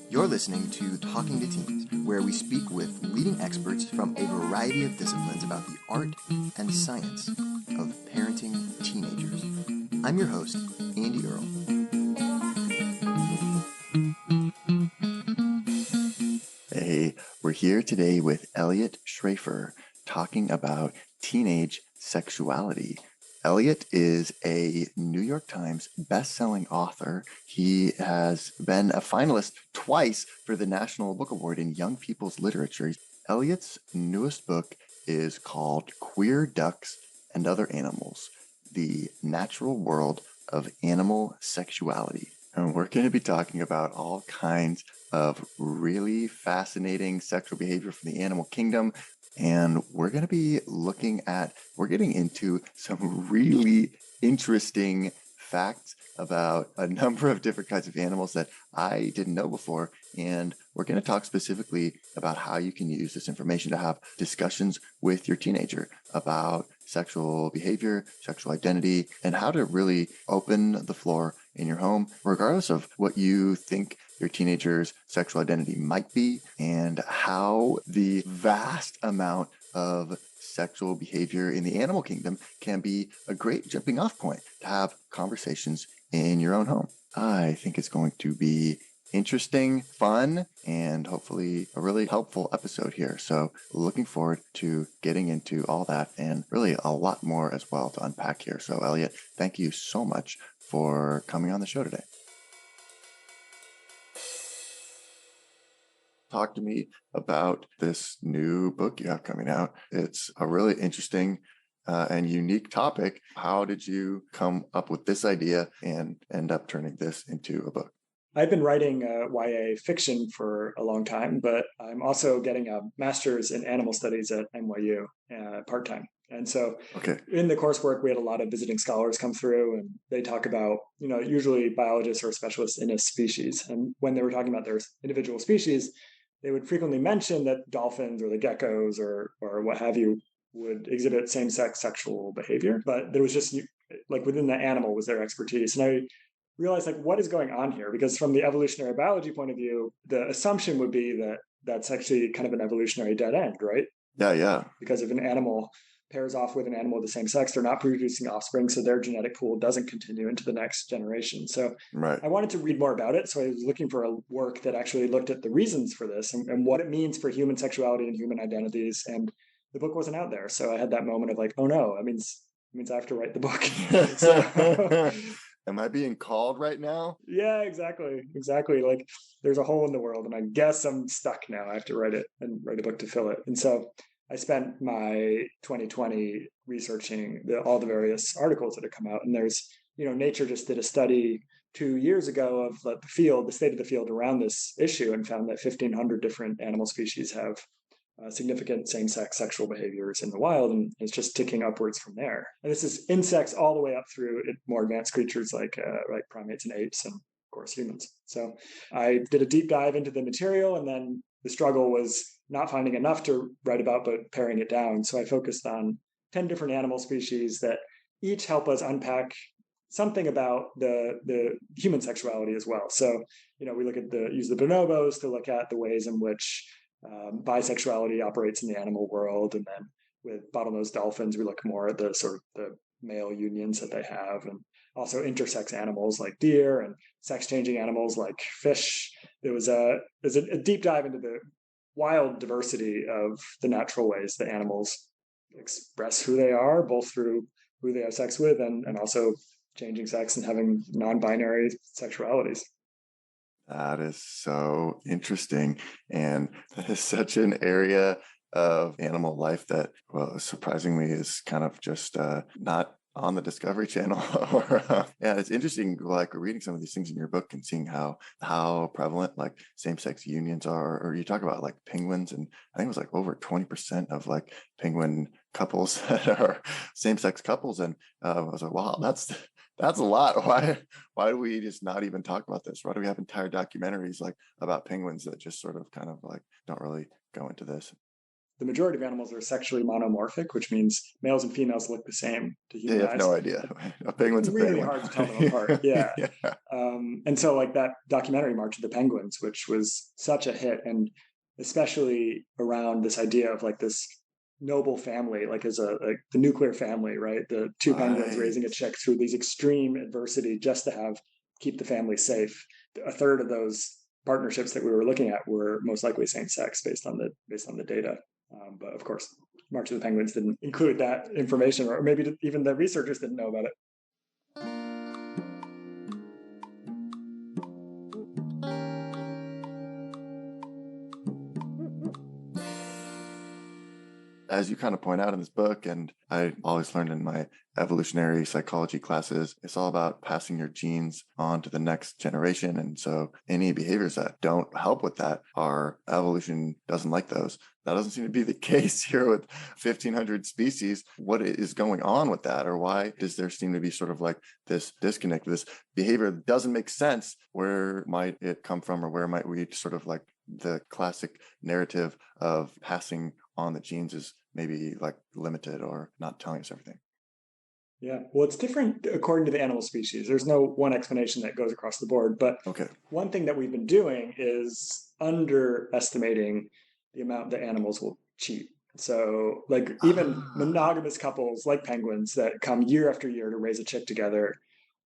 You're listening to Talking to Teens, where we speak with leading experts from a variety of disciplines about the art and science of parenting teenagers. I'm your host, Andy Earle. Hey, we're here today with Eliot Schrefer talking about teenage sexuality. Eliot is a New York Times best-selling author. He has been a finalist twice for the National Book Award in Young People's Literature. Eliot's newest book is called Queer Ducks and Other Animals: The Natural World of Animal Sexuality. And we're going to be talking about all kinds of really fascinating sexual behavior from the animal kingdom. And we're going to be we're getting into some really interesting facts about a number of different kinds of animals that I didn't know before. And we're going to talk specifically about how you can use this information to have discussions with your teenager about sexual behavior, sexual identity, and how to really open the floor in your home, regardless of what you think your teenager's sexual identity might be, and how the vast amount of sexual behavior in the animal kingdom can be a great jumping off point to have conversations in your own home. I think it's going to be interesting, fun, and hopefully a really helpful episode here. So looking forward to getting into all that and really a lot more as well to unpack here. So Eliot, thank you so much for coming on the show today. Talk to me about this new book you have coming out. It's a really interesting and unique topic. How did you come up with this idea and end up turning this into a book? I've been writing YA fiction for a long time, but I'm also getting a master's in animal studies at NYU part-time. And so in the coursework, we had a lot of visiting scholars come through, and they talk about, usually biologists or specialists in a species. And when they were talking about their individual species, they would frequently mention that dolphins or the geckos or what have you would exhibit same-sex sexual behavior. But there was just like within the animal was their expertise. And I realize like what is going on here, because from the evolutionary biology point of view, the assumption would be that that's actually kind of an evolutionary dead end, right? Yeah. Because if an animal pairs off with an animal of the same sex, they're not producing offspring, so their genetic pool doesn't continue into the next generation. So I wanted to read more about it, so I was looking for a work that actually looked at the reasons for this and what it means for human sexuality and human identities, and the book wasn't out there. So I had that moment of like, oh no, it means I have to write the book. So am I being called right now? Yeah, exactly. Like there's a hole in the world and I guess I'm stuck now. I have to write it and write a book to fill it. And so I spent my 2020 researching all the various articles that have come out. And there's, Nature just did a study 2 years ago of the state of the field around this issue, and found that 1,500 different animal species have significant same-sex sexual behaviors in the wild, and it's just ticking upwards from there. And this is insects all the way up through more advanced creatures like primates and apes, and of course humans. So I did a deep dive into the material, and then the struggle was not finding enough to write about, but paring it down. So I focused on 10 different animal species that each help us unpack something about the human sexuality as well. So, we use the bonobos to look at the ways in which bisexuality operates in the animal world. And then with bottlenose dolphins, we look more at the sort of the male unions that they have, and also intersex animals like deer and sex-changing animals like fish. There's a deep dive into the wild diversity of the natural ways that animals express who they are, both through who they have sex with and also changing sex and having non-binary sexualities. That is so interesting. And that is such an area of animal life that, well, surprisingly is kind of just not on the Discovery Channel. Yeah, it's interesting, like reading some of these things in your book and seeing how prevalent like same-sex unions are. Or you talk about like penguins, and I think it was like over 20% of like penguin couples that are same-sex couples. And I was like, wow, that's a lot. Why do we just not even talk about this? Why do we have entire documentaries like about penguins that just sort of kind of like don't really go into this? the majority of animals are sexually monomorphic, which means males and females look the same to Yeah, you human have eyes. no idea. A penguin's a Really penguin. hard to tell them apart. Yeah. Yeah. And so like that documentary March of the Penguins, which was such a hit, and especially around this idea of like this noble family, like as the nuclear family, right? The two penguins Right. raising a chick through these extreme adversity just to have keep the family safe. A third of those partnerships that we were looking at were most likely same sex based on the data. But of course, March of the Penguins didn't include that information, or maybe even the researchers didn't know about it. As you kind of point out in this book, and I always learned in my evolutionary psychology classes, it's all about passing your genes on to the next generation. And so any behaviors that don't help with that, our evolution doesn't like those. That doesn't seem to be the case here with 1,500 species. What is going on with that? Or why does there seem to be sort of like this disconnect, this behavior that doesn't make sense? Where might it come from, or where might we sort of like the classic narrative of passing on the genes is maybe like limited or not telling us everything? Yeah, well, it's different according to the animal species. There's no one explanation that goes across the board. But Okay. one thing that we've been doing is underestimating the amount that animals will cheat. So, like, even Ah, monogamous couples like penguins that come year after year to raise a chick together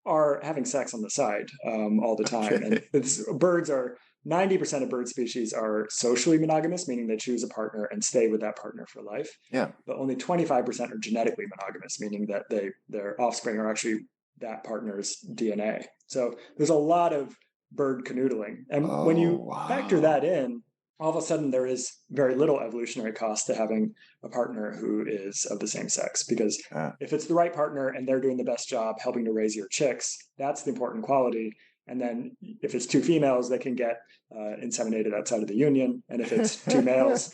are having sex on the side all the time. And okay. birds are 90% of bird species are socially monogamous, meaning they choose a partner and stay with that partner for life. Yeah. But only 25% are genetically monogamous, meaning that their offspring are actually that partner's DNA. So there's a lot of bird canoodling. And when Oh, you factor that wow. in, all of a sudden there is very little evolutionary cost to having a partner who is of the same sex, because Yeah. if it's the right partner and they're doing the best job helping to raise your chicks, that's the important quality. And then if it's two females, they can get inseminated outside of the union. And if it's two males,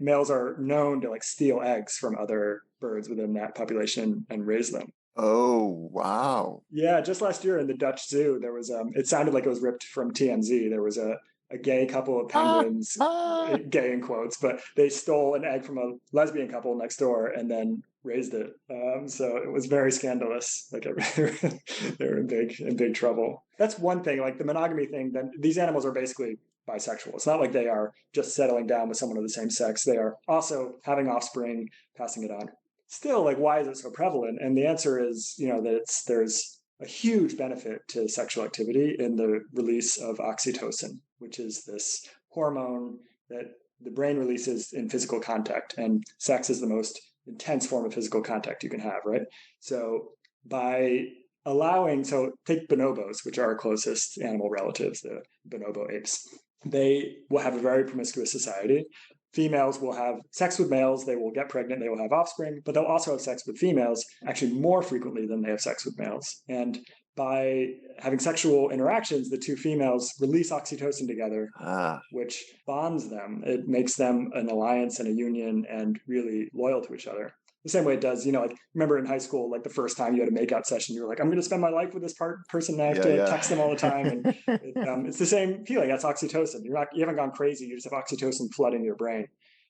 males are known to like steal eggs from other birds within that population and raise them. Oh, wow. Yeah, just last year in the Dutch Zoo, there was it sounded like it was ripped from TMZ. There was a gay couple of Ah, penguins, ah. gay in quotes, but they stole an egg from a lesbian couple next door and then raised it. So it was very scandalous. Like they were in big trouble. That's one thing. Like the monogamy thing. Then these animals are basically bisexual. It's not like they are just settling down with someone of the same sex. They are also having offspring, passing it on. Still, like, why is it so prevalent? And the answer is, that there's a huge benefit to sexual activity in the release of oxytocin, which is this hormone that the brain releases in physical contact. And sex is the most intense form of physical contact you can have, right? So by so take bonobos, which are our closest animal relatives, the bonobo apes. They will have a very promiscuous society. Females will have sex with males, they will get pregnant, they will have offspring, but they'll also have sex with females actually more frequently than they have sex with males. And by having sexual interactions, the two females release oxytocin together, Ah, which bonds them. It makes them an alliance and a union and really loyal to each other. The same way it does, like remember in high school, like the first time you had a makeout session, you were like, I'm going to spend my life with this person, and I have yeah, to text them all the time. And yeah. it's the same feeling. That's oxytocin. You haven't gone crazy. You just have oxytocin flooding your brain.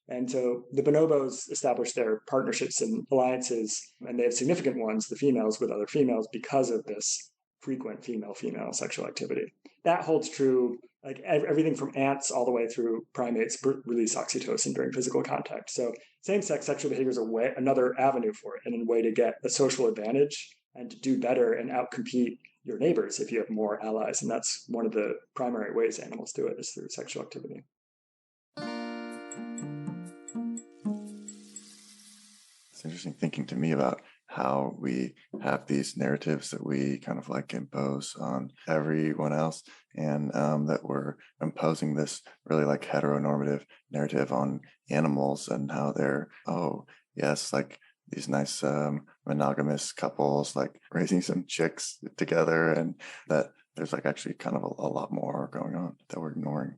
And so the bonobos establish their partnerships and alliances, and they have significant ones, the females with other females, because of this frequent female-female sexual activity. That holds true like everything from ants all the way through primates release oxytocin during physical contact. So same-sex sexual behavior is another avenue for it, and a way to get a social advantage and to do better and outcompete your neighbors if you have more allies. And that's one of the primary ways animals do it, is through sexual activity. It's interesting thinking to me about how we have these narratives that we kind of like impose on everyone else, and that we're imposing this really like heteronormative narrative on animals, and how they're, oh, yes, like these nice monogamous couples, like raising some chicks together, and that there's like actually kind of a lot more going on that we're ignoring.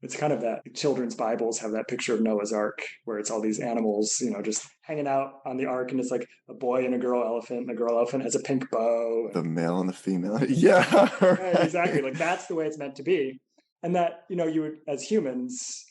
It's kind of that children's Bibles have that picture of Noah's Ark where it's all these animals, just hanging out on the ark, and it's like a boy and a girl elephant, and the girl elephant has a pink bow. The male and the female. Yeah, Right, exactly. right. Like that's the way it's meant to be. And that, you would, as humans,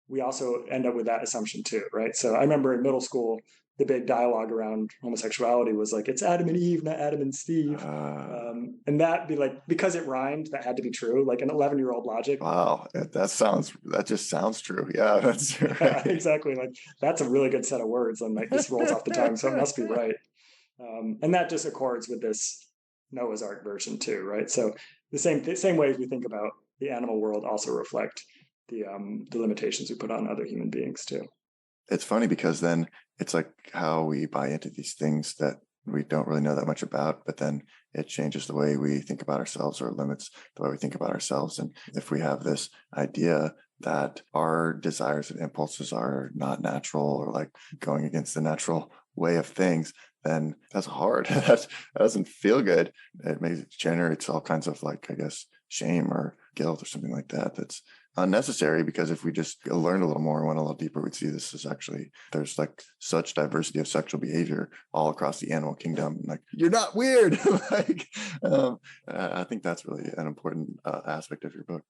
we also end up with that assumption too, right? So I remember in middle school, the big dialogue around homosexuality was like, it's Adam and Eve, not Adam and Steve. And that be like, because it rhymed, that had to be true, like an 11-year-old logic. Wow, that just sounds true. Yeah, that's Yeah, right. exactly. Like that's a really good set of words. And like this rolls off the tongue, so it must be right. And that just accords with this Noah's Ark version too, right? So the same ways we think about the animal world also reflect the limitations we put on other human beings too. It's funny because then it's like how we buy into these things that we don't really know that much about, but then it changes the way we think about ourselves or limits the way we think about ourselves. And if we have this idea that our desires and impulses are not natural or like going against the natural way of things, then that's hard. That doesn't feel good. It generates all kinds of like, I guess, shame or guilt or something like that. That's unnecessary, because if we just learned a little more and went a little deeper, we'd see this is actually, there's like such diversity of sexual behavior all across the animal kingdom. Like, you're not weird. Like, I think that's really an important aspect of your book.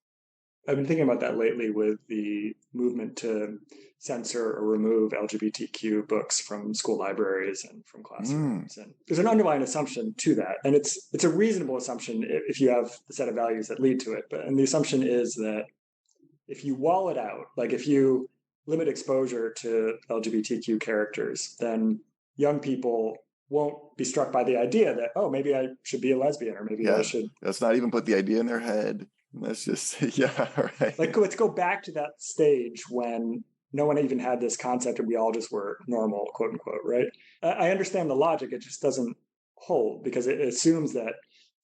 I've been thinking about that lately with the movement to censor or remove LGBTQ books from school libraries and from Mm, classrooms. And there's an underlying assumption to that, and it's a reasonable assumption if you have the set of values that lead to it. But and the assumption is that if you wall it out, like if you limit exposure to LGBTQ characters, then young people won't be struck by the idea that, oh, maybe I should be a lesbian, or maybe I yeah, should. let's not even put the idea in their head. Let's just, yeah, right. Like, let's go back to that stage when no one even had this concept and we all just were normal, quote unquote, right? I understand the logic, it just doesn't hold because it assumes that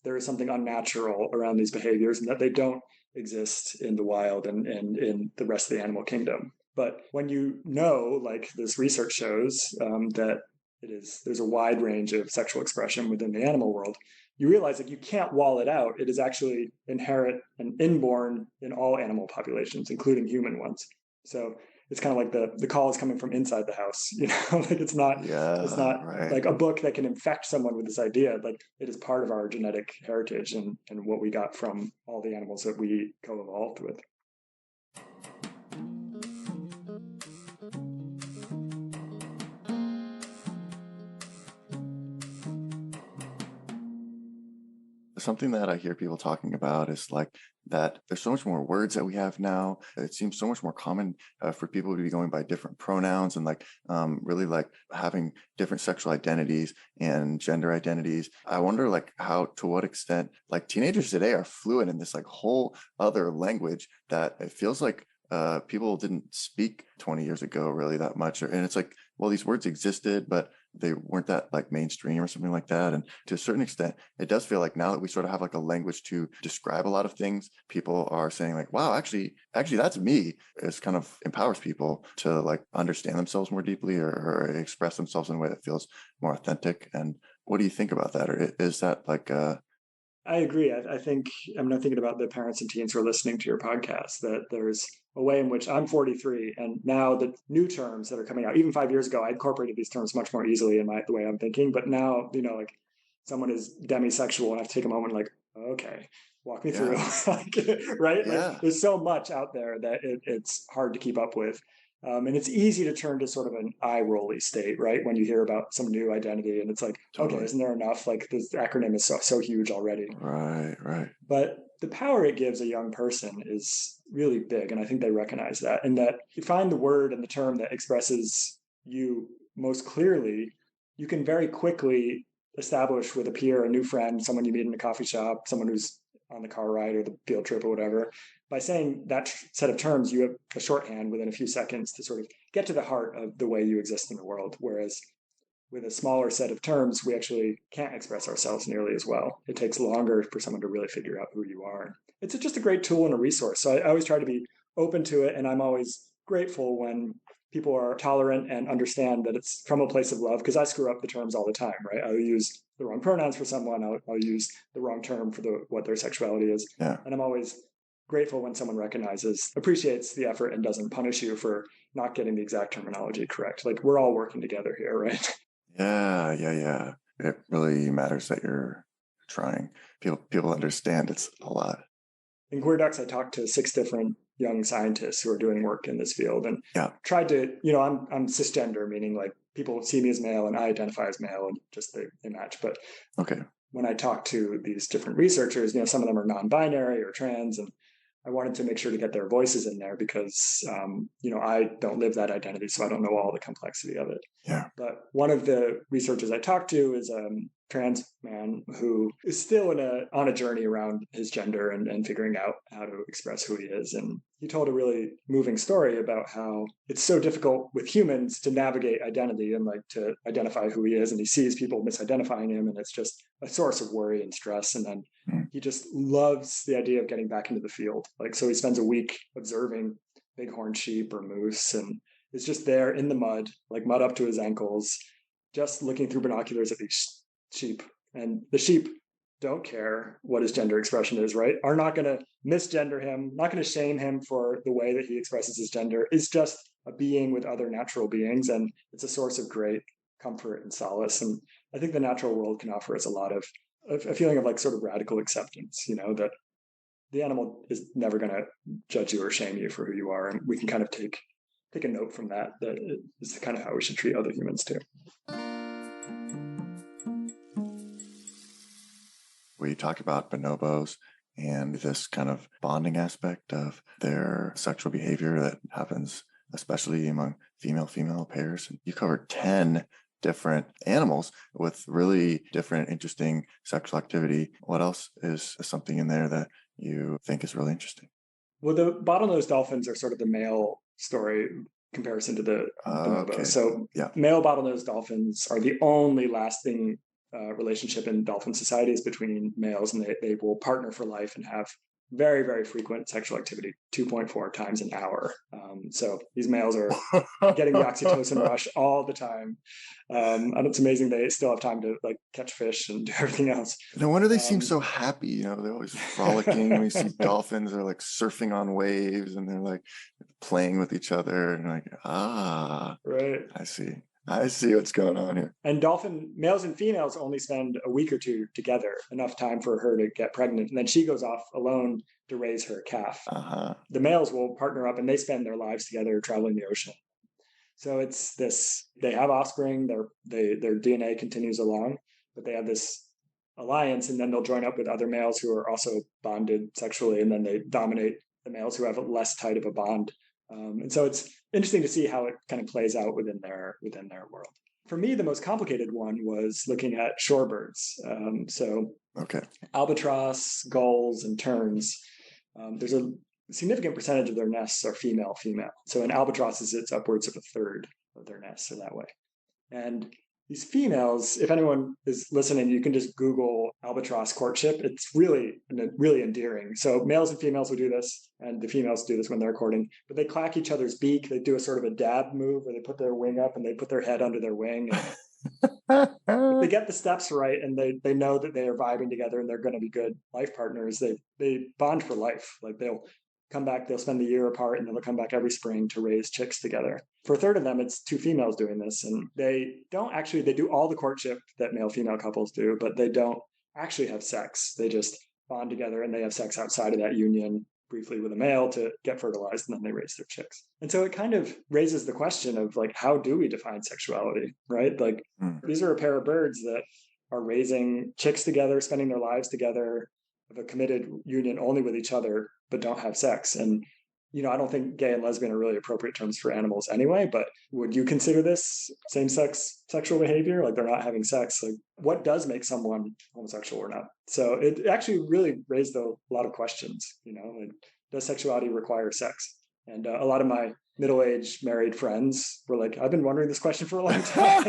there is something unnatural around these behaviors and that they don't exist in the wild and in the rest of the animal kingdom. But when you know, like this research shows, that there's a wide range of sexual expression within the animal world, you realize that you can't wall it out. It is actually inherent and inborn in all animal populations, including human ones. So it's kind of like the call is coming from inside the house, you know, like it's Yeah, not right. like a book that can infect someone with this idea. Like it is part of our genetic heritage and what we got from all the animals that we co-evolved with. Something that I hear people talking about is like that there's so much more words that we have now. It seems so much more common for people to be going by different pronouns and like really like having different sexual identities and gender identities. I wonder like how, to what extent like teenagers today are fluent in this like whole other language that it feels like people didn't speak 20 years ago really that much. And it's like, well, these words existed, but they weren't that like mainstream or something like that. And to a certain extent, it does feel like now that we sort of have like a language to describe a lot of things, people are saying like, wow, actually that's me. It kind of empowers people to like understand themselves more deeply, or express themselves in a way that feels more authentic. And what do you think about that? Or is that like I agree. I think I'm not thinking about the parents and teens who are listening to your podcast, that there's a way in which I'm 43 and now the new terms that are coming out, even 5 years ago, I incorporated these terms much more easily in the way I'm thinking. But now, like someone is demisexual and I have to take a moment like, okay, walk me through. yeah, Like, right? Like yeah, there's so much out there that it's hard to keep up with. And it's easy to turn to sort of an eye rolly state, right? When you hear about some new identity and it's like, okay, totally. isn't there enough? Like this acronym is so huge already. Right, right. But the power it gives a young person is really big. And I think they recognize that. And that you find the word and the term that expresses you most clearly, you can very quickly establish with a peer, a new friend, someone you meet in a coffee shop, someone who's on the car ride or the field trip or whatever. By saying that set of terms, you have a shorthand within a few seconds to sort of get to the heart of the way you exist in the world. Whereas with a smaller set of terms, we actually can't express ourselves nearly as well. It takes longer for someone to really figure out who you are. It's just a great tool and a resource. So I always try to be open to it. And I'm always grateful when people are tolerant and understand that it's from a place of love, because I screw up the terms all the time, right? I'll use the wrong pronouns for someone. I'll use the wrong term for what their sexuality is. Yeah. And I'm always grateful when someone appreciates the effort and doesn't punish you for not getting the exact terminology correct. Like we're all working together here, right? Yeah, yeah, yeah. It really matters that you're trying. People understand it's a lot. In Queer Ducks, I talked to 6 different young scientists who are doing work in this field, and Yeah. tried to, I'm cisgender, meaning like people see me as male and I identify as male, and just they match. But Okay. when I talk to these different researchers, some of them are non-binary or trans, and I wanted to make sure to get their voices in there because, I don't live that identity, so I don't know all the complexity of it. Yeah. But one of the researchers I talked to is a trans man who is still on a journey around his gender and figuring out how to express who he is. And he told a really moving story about how it's so difficult with humans to navigate identity and like to identify who he is. And he sees people misidentifying him, and it's just a source of worry and stress. And then he just loves the idea of getting back into the field. Like, so he spends a week observing bighorn sheep or moose, and is just there in the mud, like mud up to his ankles, just looking through binoculars at these sheep. And the sheep don't care what his gender expression is, right? Are not going to misgender him, not going to shame him for the way that he expresses his gender. It's just a being with other natural beings, and it's a source of great comfort and solace. And I think the natural world can offer us a lot of a feeling of like sort of radical acceptance, that the animal is never going to judge you or shame you for who you are, and we can kind of take a note from that is kind of how we should treat other humans too. We talk about bonobos and this kind of bonding aspect of their sexual behavior that happens especially among female pairs. You covered 10 different animals with really different, interesting sexual activity. What else is something in there that you think is really interesting? Well, the bottlenose dolphins are sort of the male story comparison to the bonobos. Okay. So Yeah. Male bottlenose dolphins are the only lasting relationship in dolphin societies between males, and they will partner for life and have very, very frequent sexual activity, 2.4 times an hour. So these males are getting the oxytocin rush all the time. And it's amazing they still have time to like catch fish and do everything else. No wonder they seem so happy. They're always frolicking. When you see dolphins, they're like surfing on waves and they're like playing with each other. And like, right. I see what's going on here. And dolphin males and females only spend a week or two together, enough time for her to get pregnant. And then she goes off alone to raise her calf. The males will partner up and they spend their lives together traveling the ocean. So it's this, they have offspring, their DNA continues along, but they have this alliance, and then they'll join up with other males who are also bonded sexually, and then they dominate the males who have a less tight of a bond. And so it's interesting to see how it kind of plays out within their world. For me, the most complicated one was looking at shorebirds. Albatross, gulls, and terns. There's a significant percentage of their nests are female. So in albatrosses, it's upwards of a third of their nests are that way. And these females, if anyone is listening, you can just Google albatross courtship. It's really endearing. So males and females will do this, and the females do this when they're courting, but they clack each other's beak. They do a sort of a dab move where they put their wing up and they put their head under their wing. And they get the steps right, and they know that they are vibing together and they're going to be good life partners. They bond for life. Like they'll come back, they'll spend the year apart, and then they'll come back every spring to raise chicks together. For a third of them, it's two females doing this, and they do all the courtship that male-female couples do, but they don't actually have sex. They just bond together and they have sex outside of that union briefly with a male to get fertilized, and then they raise their chicks. And so it kind of raises the question of like, how do we define sexuality, right? Like these are a pair of birds that are raising chicks together, spending their lives together, of a committed union only with each other, but don't have sex. And I don't think gay and lesbian are really appropriate terms for animals anyway, but would you consider this same-sex sexual behavior? Like they're not having sex. Like what does make someone homosexual or not? So it actually really raised a lot of questions, like, does sexuality require sex? And a lot of my middle-aged married friends were like, I've been wondering this question for a long time.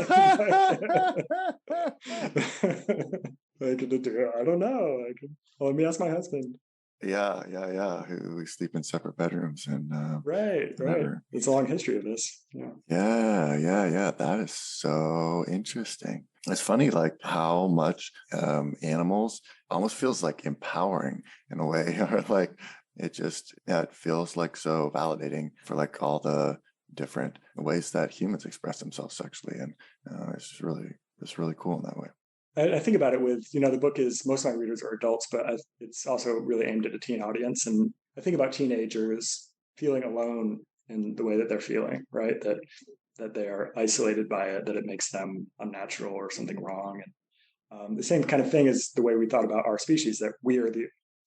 I don't know. Let me ask my husband. Yeah. We sleep in separate bedrooms and right. It's a long history of this. Yeah. That is so interesting. It's funny, like how much animals almost feels like empowering in a way, or like it feels like so validating for like all the different ways that humans express themselves sexually, and it's really cool in that way. I think about it with, the book is, most of my readers are adults, but it's also really aimed at a teen audience. And I think about teenagers feeling alone in the way that they're feeling, right? That they are isolated by it, that it makes them unnatural or something wrong. And the same kind of thing is the way we thought about our species, that we are the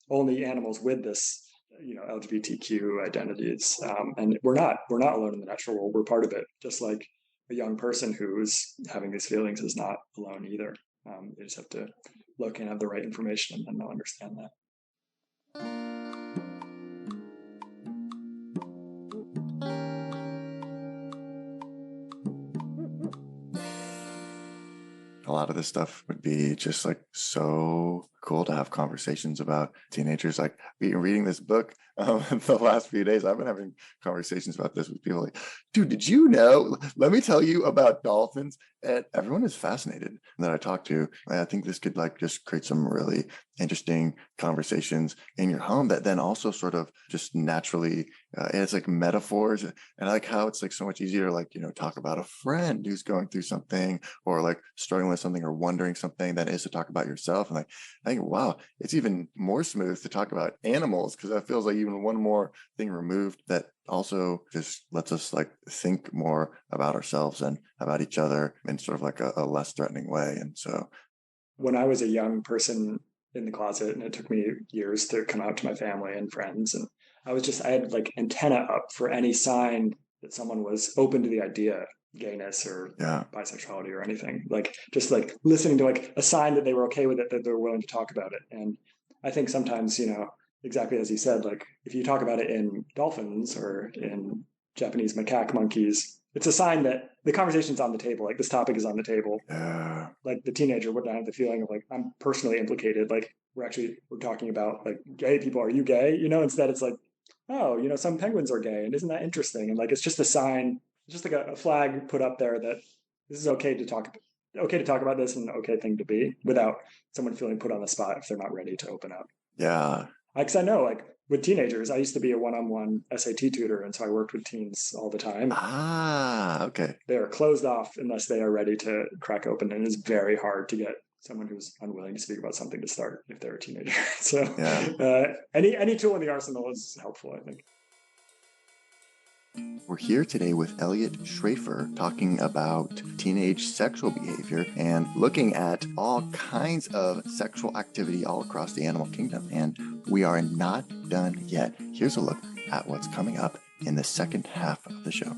only animals with this, LGBTQ identities, and we're not alone in the natural world. We're part of it, just like a young person who's having these feelings is not alone either. They just have to look and have the right information, and then they'll understand that. A lot of this stuff would be just like so cool to have conversations about. Teenagers. Like reading this book the last few days, I've been having conversations about this with people like, dude, did you know? Let me tell you about dolphins. And everyone is fascinated that I talk to. I think this could like just create some really interesting conversations in your home that then also sort of just naturally, it's like metaphors. And I like how it's like so much easier, like, talk about a friend who's going through something or like struggling with something or wondering something than it is to talk about yourself. And like, I think, wow, it's even more smooth to talk about animals because that feels like even one more thing removed that also just lets us like think more about ourselves and about each other in sort of like a less threatening way. And so When I was a young person in the closet, and it took me years to come out to my family and friends, and I had like antenna up for any sign that someone was open to the idea, gayness or yeah, bisexuality or anything. Like just like listening to like a sign that they were okay with it, that they're willing to talk about it. And I think sometimes, exactly as you said, like if you talk about it in dolphins or in Japanese macaque monkeys, it's a sign that the conversation's on the table. Like this topic is on the table. yeah, Like the teenager would not have the feeling of like I'm personally implicated. Like we're talking about like gay people. Are you gay? Instead it's like, oh, some penguins are gay, and isn't that interesting? And like it's just a sign, it's just like a flag put up there that this is okay to talk about this, and an okay thing to be without someone feeling put on the spot if they're not ready to open up. yeah. Because I know, like with teenagers, I used to be a one-on-one SAT tutor, and so I worked with teens all the time. Ah, okay. They are closed off unless they are ready to crack open, and it's very hard to get someone who's unwilling to speak about something to start if they're a teenager. So Yeah. any tool in the arsenal is helpful, I think. We're here today with Eliot Schrefer talking about teenage sexual behavior and looking at all kinds of sexual activity all across the animal kingdom. And we are not done yet. Here's a look at what's coming up in the second half of the show.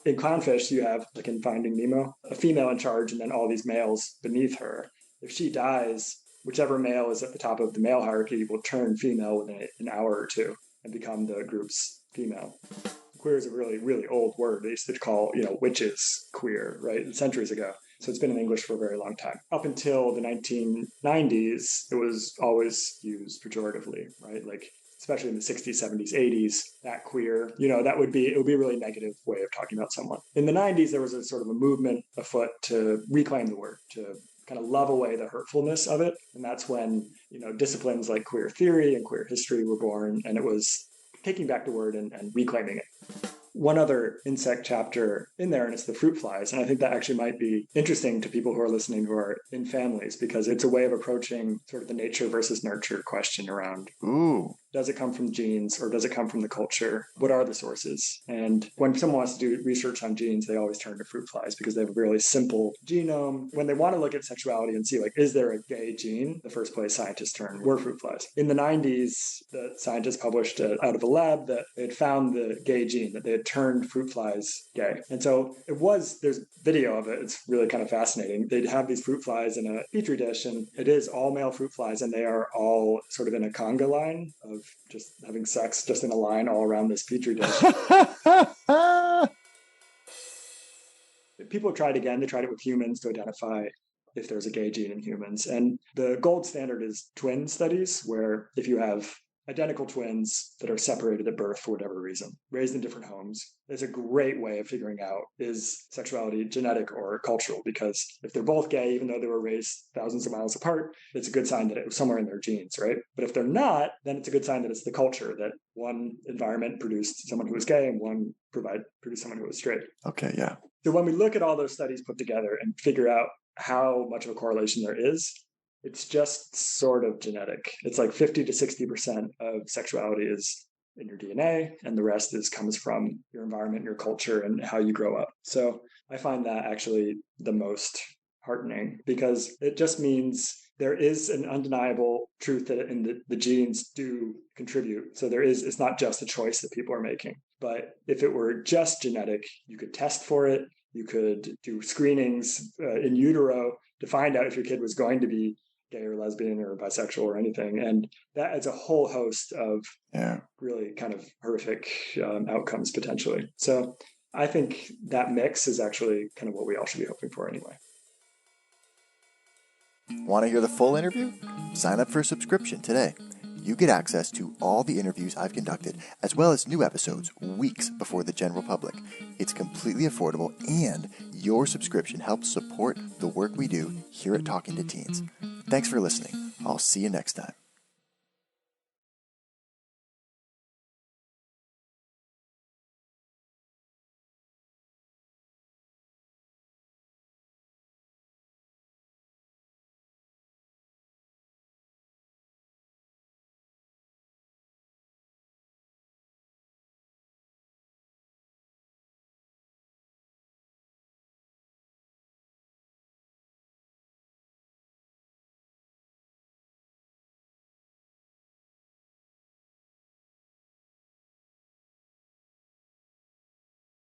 In clownfish, you have, like in Finding Nemo, a female in charge and then all these males beneath her. If she dies, whichever male is at the top of the male hierarchy will turn female within an hour or two and become the group's female. Queer is a really, really old word. They used to call, witches queer, right? Centuries ago. So it's been in English for a very long time. Up until the 1990s, it was always used pejoratively, right? Like especially in the 60s, 70s, 80s, that queer, it would be a really negative way of talking about someone. In the 90s, there was a sort of a movement afoot to reclaim the word, to kind of love away the hurtfulness of it. And that's when, disciplines like queer theory and queer history were born. And it was taking back the word and reclaiming it. One other insect chapter in there, and it's the fruit flies. And I think that actually might be interesting to people who are listening who are in families, because it's a way of approaching sort of the nature versus nurture question around, Ooh, does it come from genes or does it come from the culture? What are the sources? And when someone wants to do research on genes, they always turn to fruit flies because they have a really simple genome. When they want to look at sexuality and see, like, is there a gay gene? The first place scientists turn were fruit flies. In the 90s, the scientists published out of a lab that they had found the gay gene, that they had turned fruit flies gay. And so there's video of it. It's really kind of fascinating. They'd have these fruit flies in a petri dish, and it is all male fruit flies, and they are all sort of in a conga line of just having sex just in a line all around this petri dish. People have tried again. They tried it with humans to identify if there's a gay gene in humans. And the gold standard is twin studies, where if you have identical twins that are separated at birth for whatever reason, raised in different homes, it's a great way of figuring out, is sexuality genetic or cultural? Because if they're both gay, even though they were raised thousands of miles apart, it's a good sign that it was somewhere in their genes, right? But if they're not, then it's a good sign that it's the culture, that one environment produced someone who was gay and one produced someone who was straight. okay, yeah. So when we look at all those studies put together and figure out how much of a correlation there is, it's just sort of genetic. It's like 50 to 60% of sexuality is in your DNA, and the rest comes from your environment, your culture, and how you grow up. So I find that actually the most heartening, because it just means there is an undeniable truth that in the genes do contribute. So it's not just a choice that people are making. But if it were just genetic, you could test for it. You could do screenings in utero to find out if your kid was going to be gay or lesbian or bisexual or anything. And that adds a whole host of really kind of horrific outcomes potentially. So I think that mix is actually kind of what we all should be hoping for anyway. Want to hear the full interview? Sign up for a subscription today. You get access to all the interviews I've conducted, as well as new episodes weeks before the general public. It's completely affordable, and your subscription helps support the work we do here at Talking to Teens. Thanks for listening. I'll see you next time.